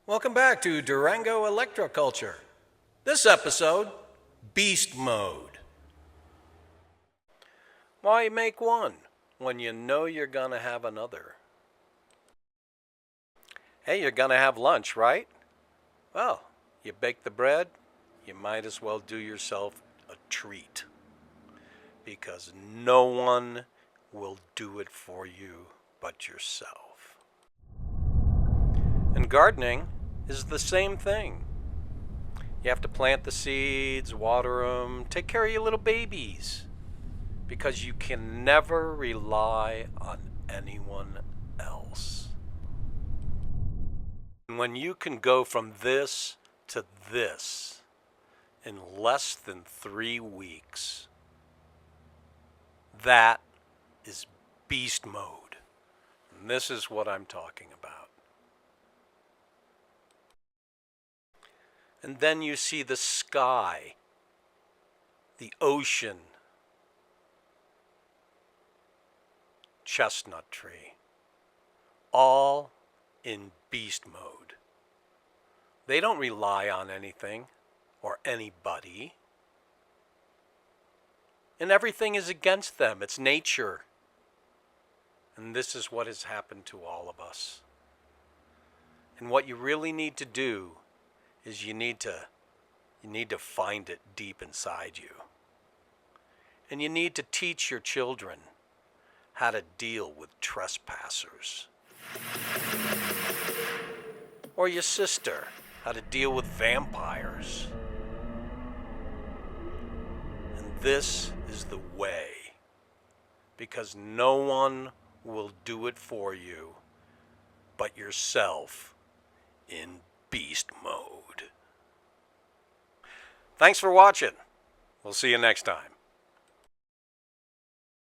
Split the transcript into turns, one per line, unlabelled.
Welcome back to Durango Electro-Culture. This episode, Beast Mode. Why make one when you know you're gonna have another? Hey, you're gonna have lunch, right? Well, you bake the bread, you might as well do yourself a treat. Because no one will do it for you but yourself. And gardening is the same thing. You have to plant the seeds, water them, take care of your little babies. Because you can never rely on anyone else. And when you can go from this to this in less than 3 weeks, that is beast mode. And this is what I'm talking about. And then you see the sky, the ocean, chestnut tree, all in beast mode. They don't rely on anything or anybody. And everything is against them. It's nature. And this is what has happened to all of us. And what you really need to do is you need to find it deep inside you. And you need to teach your children how to deal with trespassers. Or your sister, how to deal with vampires. And this is the way. Because no one will do it for you but yourself in beast mode. Thanks for watching. We'll see you next time.